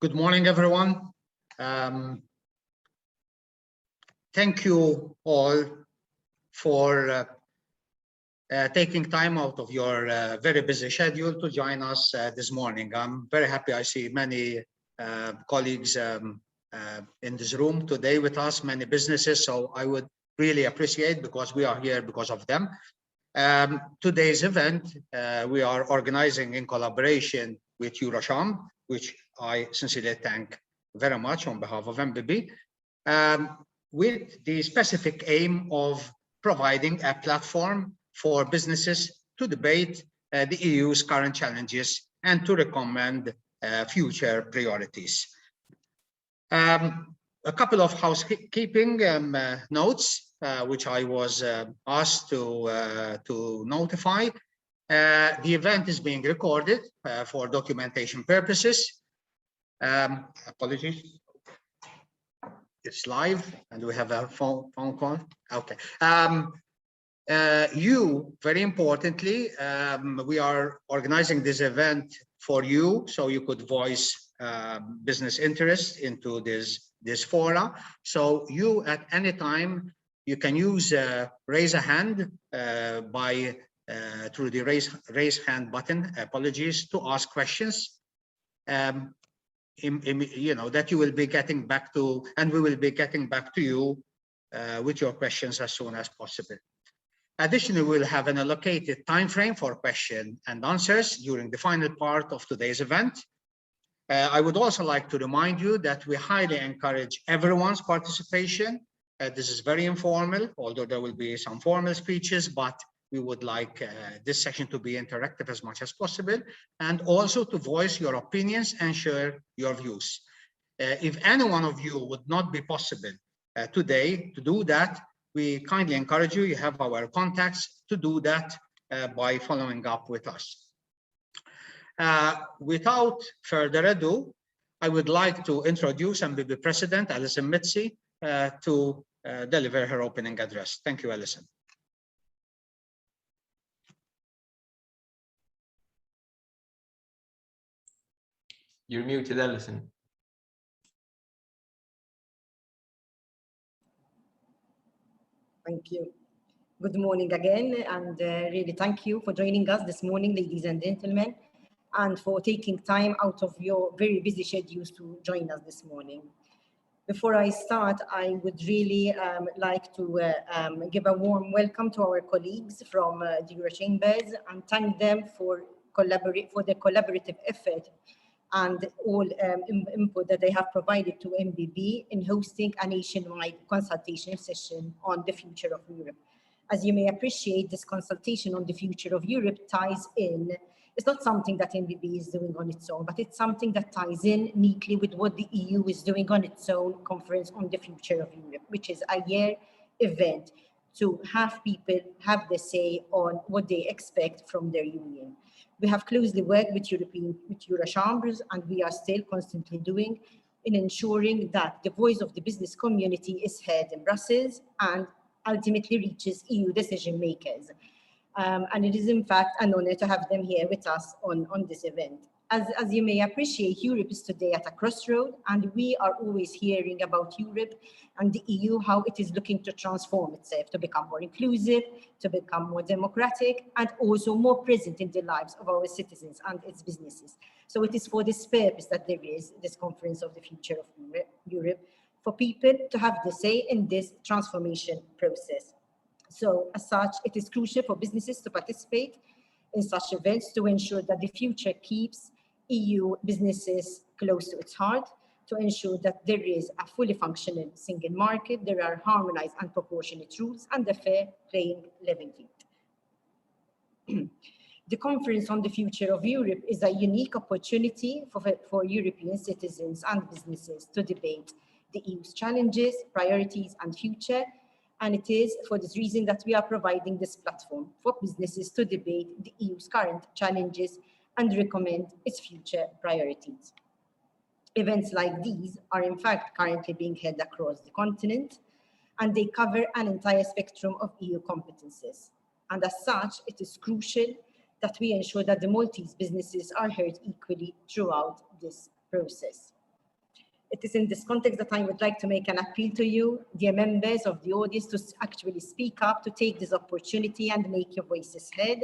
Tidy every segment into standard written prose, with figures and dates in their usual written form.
Good morning, everyone. Thank you all for taking time out of your very busy schedule to join us this morning. I'm very happy I see many colleagues in this room today with us, many businesses, so I would really appreciate because we are here because of them. Today's event we are organizing in collaboration with EUROCHAMBRES, which I sincerely thank very much on behalf of MBB, with the specific aim of providing a platform for businesses to debate the EU's current challenges and to recommend future priorities. A couple of housekeeping notes, which I was asked to notify. The event is being recorded for documentation purposes. Apologies. It's live and we have a phone call. Okay. You, very importantly, we are organizing this event for you so you could voice business interest into this fora. So you at any time, you can use raise a hand through the raise hand button, apologies, to ask questions. You know, that you will be getting back to, and we will be getting back to you with your questions as soon as possible. Additionally, we'll have an allocated time frame for question and answers during the final part of today's event. I would also like to remind you that we highly encourage everyone's participation. This is very informal, although there will be some formal speeches, but we would like this session to be interactive as much as possible, and also to voice your opinions and share your views. If any one of you would not be possible today to do that, we kindly encourage you, you have our contacts to do that by following up with us. Without further ado, I would like to introduce MBB President Alison Mitzi to deliver her opening address. Thank you, Alison. You're muted, Alison. Thank you. Good morning again, and really thank you for joining us this morning, ladies and gentlemen, and for taking time out of your very busy schedules to join us this morning. Before I start, I would really like to give a warm welcome to our colleagues from the EUROCHAMBRES and thank them for their collaborative effort and all input that they have provided to MBB in hosting a nationwide consultation session on the future of Europe. As you may appreciate, this consultation on the future of Europe ties in. It's not something that MBB is doing on its own, but it's something that ties in neatly with what the EU is doing on its own conference on the future of Europe, which is a year event to have people have the say on what they expect from their union. We have closely worked with EUROCHAMBRES, and we are still constantly doing in ensuring that the voice of the business community is heard in Brussels and ultimately reaches EU decision makers. And it is in fact an honor to have them here with us on this event. As you may appreciate, Europe is today at a crossroad, and we are always hearing about Europe and the EU, how it is looking to transform itself, to become more inclusive, to become more democratic, and also more present in the lives of our citizens and its businesses. So it is for this purpose that there is this conference of the future of Europe, for people to have the say in this transformation process. So as such, it is crucial for businesses to participate in such events to ensure that the future keeps EU businesses close to its heart, to ensure that there is a fully functioning single market, there are harmonized and proportionate rules, and a fair playing level field. The Conference on the Future of Europe is a unique opportunity for European citizens and businesses to debate the EU's challenges, priorities, and future. And it is for this reason that we are providing this platform for businesses to debate the EU's current challenges and recommend its future priorities. Events like these are in fact currently being held across the continent, and they cover an entire spectrum of EU competences. And as such, it is crucial that we ensure that the Maltese businesses are heard equally throughout this process. It is in this context that I would like to make an appeal to you, dear members of the audience, to actually speak up, to take this opportunity and make your voices heard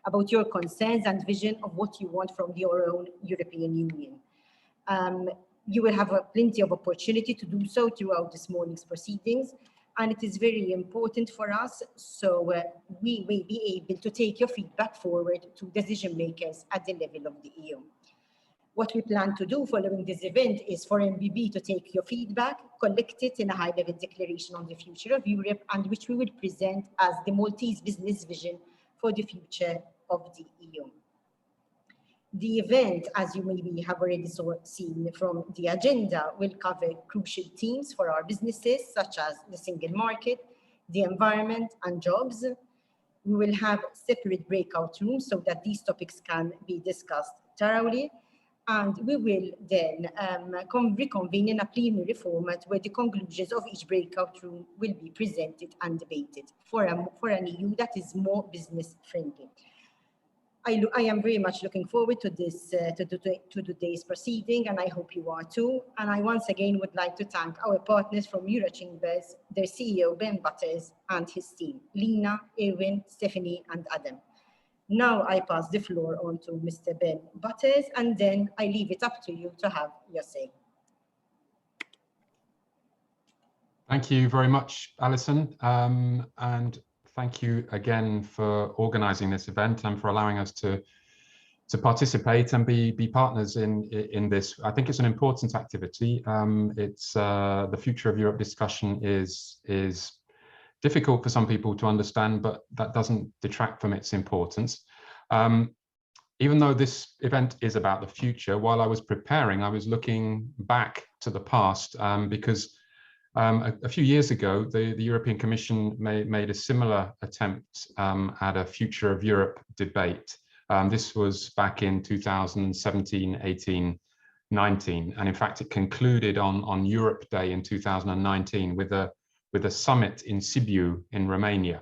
about your concerns and vision of what you want from your own European Union. You will have plenty of opportunity to do so throughout this morning's proceedings, and it is very important for us, so we will be able to take your feedback forward to decision makers at the level of the EU. What we plan to do following this event is for MBB to take your feedback, collect it in a high-level declaration on the future of Europe, and which we will present as the Maltese business vision for the future of the EU. The event, as you maybe have already seen from the agenda, will cover crucial themes for our businesses, such as the single market, the environment, and jobs. We will have separate breakout rooms so that these topics can be discussed thoroughly. And we will then reconvene in a plenary format where the conclusions of each breakout room will be presented and debated for an EU that is more business friendly. I am very much looking forward to this to today's proceeding, and I hope you are too. And I once again would like to thank our partners from EUROCHAMBRES, their CEO Ben Butters and his team, Lina, Erwin, Stephanie, and Adam. Now I pass the floor on to Mr. Ben Butters, and then I leave it up to you to have your say. Thank you very much, Alison, and thank you again for organising this event and for allowing us to participate and be partners in this. I think it's an important activity. It's the Future of Europe discussion is difficult for some people to understand, but that doesn't detract from its importance. Even though this event is about the future, while I was preparing, I was looking back to the past because a few years ago, the European Commission made a similar attempt at a Future of Europe debate. This was back in 2017, 18, 19, and in fact, it concluded on Europe Day in 2019 with a summit in Sibiu in Romania,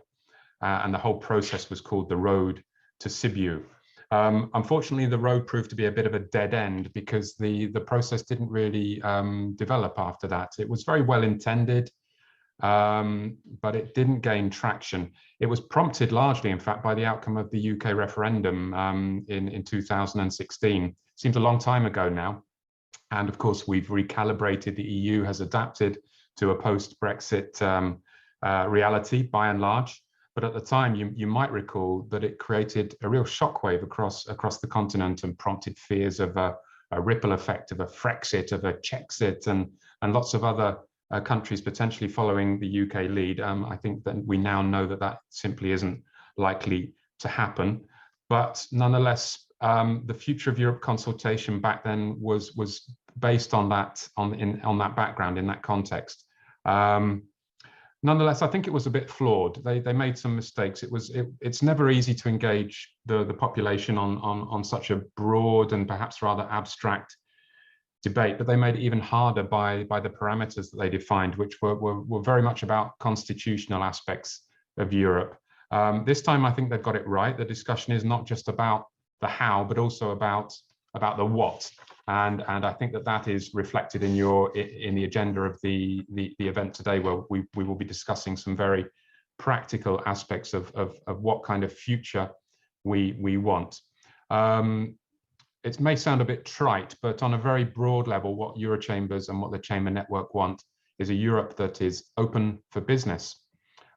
and the whole process was called the Road to Sibiu. Unfortunately, the road proved to be a bit of a dead end because the process didn't really develop after that. It was very well intended, but it didn't gain traction. It was prompted largely, in fact, by the outcome of the UK referendum in 2016. Seems a long time ago now. And of course, we've recalibrated. The EU has adapted to a post-Brexit reality by and large. But at the time, you might recall that it created a real shockwave across the continent and prompted fears of a ripple effect, of a Frexit, of a Czechsit, and lots of other countries potentially following the UK lead. I think that we now know that simply isn't likely to happen. But nonetheless, the Future of Europe consultation back then was based on that background, in that context. Nonetheless, I think it was a bit flawed. They made some mistakes. It's never easy to engage the population on such a broad and perhaps rather abstract debate, but they made it even harder by the parameters that they defined, which were very much about constitutional aspects of Europe. This time, I think they've got it right. The discussion is not just about the how, but also about the what. And I think that is reflected in the agenda of the event today, where we will be discussing some very practical aspects of what kind of future we want. It may sound a bit trite, but on a very broad level, what EuroChambers and what the Chamber Network want is a Europe that is open for business.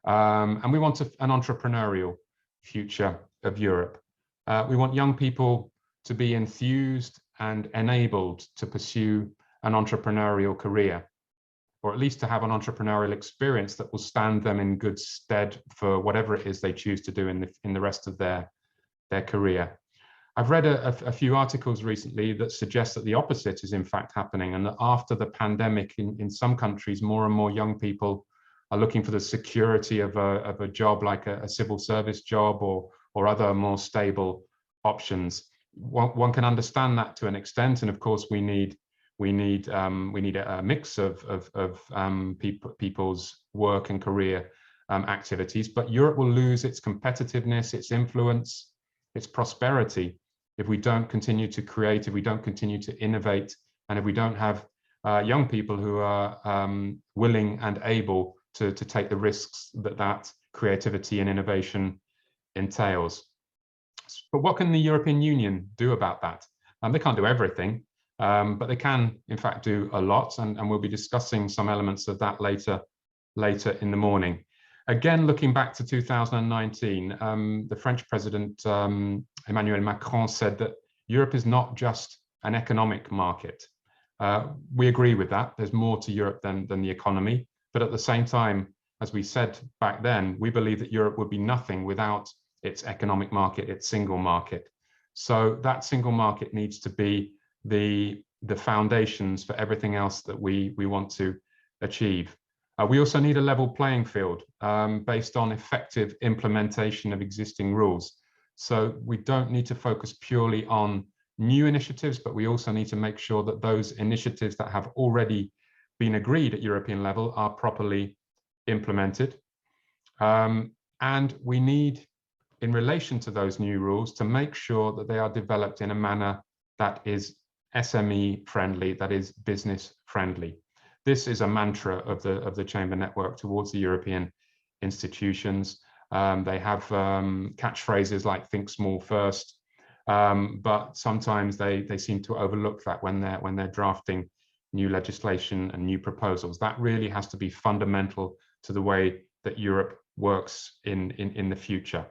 And we want an entrepreneurial future of Europe. We want young people to be enthused and enabled to pursue an entrepreneurial career, or at least to have an entrepreneurial experience that will stand them in good stead for whatever it is they choose to do in the rest of their career. I've read a few articles recently that suggest that the opposite is in fact happening, and that after the pandemic in some countries, more and more young people are looking for the security of a job like a civil service job or other more stable options. One can understand that to an extent, and of course we need a mix of people's work and career activities. But Europe will lose its competitiveness, its influence, its prosperity if we don't continue to create, if we don't continue to innovate, and if we don't have young people who are willing and able to take the risks that creativity and innovation entails. But what can the European Union do about that? They can't do everything, but they can, in fact, do a lot, and we'll be discussing some elements of that later in the morning. Again, looking back to 2019, the French President Emmanuel Macron said that Europe is not just an economic market. We agree with that. There's more to Europe than the economy, but at the same time, as we said back then, we believe that Europe would be nothing without its economic market, its single market. So that single market needs to be the foundations for everything else that we want to achieve. We also need a level playing field based on effective implementation of existing rules. So we don't need to focus purely on new initiatives, but we also need to make sure that those initiatives that have already been agreed at European level are properly implemented. And we need, in relation to those new rules, to make sure that they are developed in a manner that is SME friendly, that is business friendly. This is a mantra of the Chamber Network towards the European institutions. They have catchphrases like "think small first," but sometimes they seem to overlook that when they're drafting new legislation and new proposals. That really has to be fundamental to the way that Europe works in the future.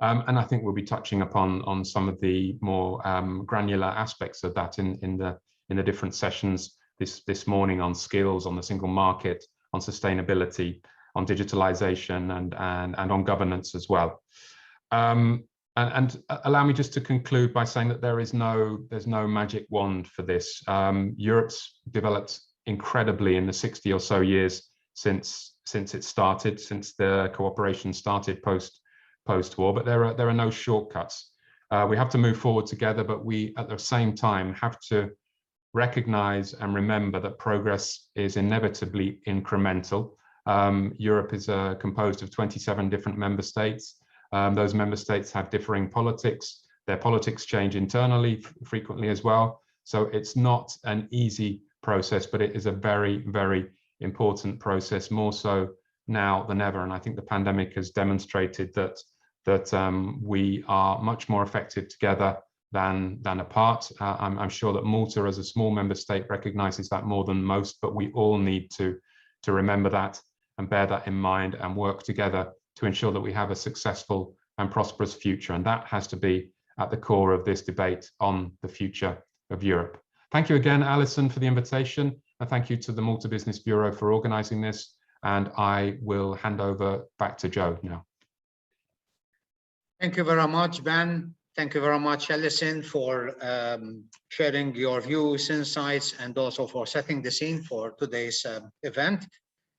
And I think we'll be touching upon some of the more granular aspects of that in the different sessions this morning, on skills, on the single market, on sustainability, on digitalization, and on governance as well. And allow me just to conclude by saying that there's no magic wand for this. Europe's developed incredibly in the 60 or so years since it started, since the cooperation started post-war, but there are no shortcuts. We have to move forward together, but we at the same time have to recognize and remember that progress is inevitably incremental. Europe is composed of 27 different member states. Those member states have differing politics. Their politics change internally frequently as well. So it's not an easy process, but it is a very, very important process, more so now than ever. And I think the pandemic has demonstrated that we are much more effective together than apart. I'm sure that Malta, as a small member state, recognizes that more than most, but we all need to remember that and bear that in mind and work together to ensure that we have a successful and prosperous future. And that has to be at the core of this debate on the future of Europe. Thank you again, Alison, for the invitation, and thank you to the Malta Business Bureau for organizing this. And I will hand over back to Joe now. Thank you very much, Ben. Thank you very much, Alison, for sharing your views, insights, and also for setting the scene for today's event.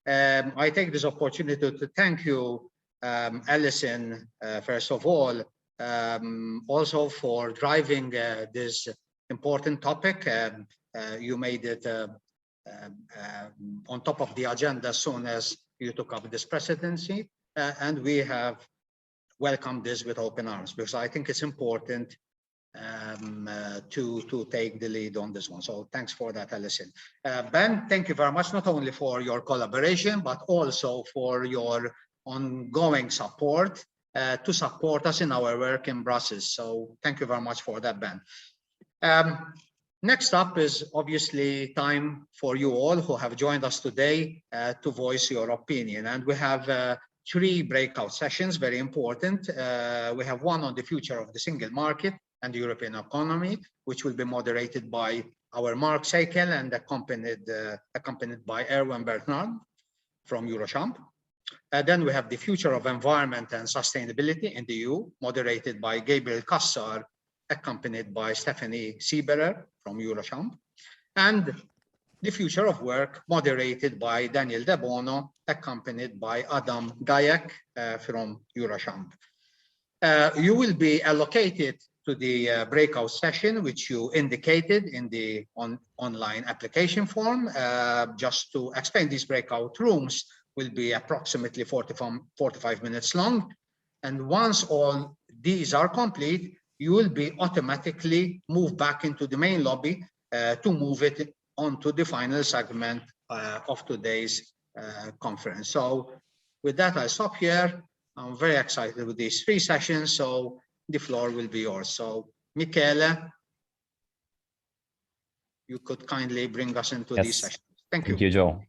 I take this opportunity to thank you, Alison, first of all, also for driving this important topic. You made it on top of the agenda as soon as you took up this presidency, and we have welcomed this with open arms, because I think it's important to take the lead on this one. So thanks for that, Alison. Ben, thank you very much, not only for your collaboration, but also for your ongoing support to support us in our work in Brussels. So thank you very much for that, Ben. Next up is obviously time for you all who have joined us today to voice your opinion. And we have 3 breakout sessions, very important. We have one on the future of the single market and the European economy, which will be moderated by our Mark Seikel and accompanied by Erwin Bernard from EUROCHAMBRES. Then we have the future of environment and sustainability in the EU, moderated by Gabriel Kassar, accompanied by Stephanie Sieberer from EUROCHAMBRES. And the future of work, moderated by Daniel De Bono, accompanied by Adam Gajek from EUROCHAMBRES. You will be allocated to the breakout session, which you indicated in the online application form. Just to explain, these breakout rooms will be approximately 45 minutes long. And once all these are complete, you will be automatically moved back into the main lobby to move it on to the final segment of today's conference. So with that, I'll stop here. I'm very excited with these 3 sessions, so the floor will be yours. So Michele, you could kindly bring us into these Yes. sessions. Thank you. Thank you, Joe.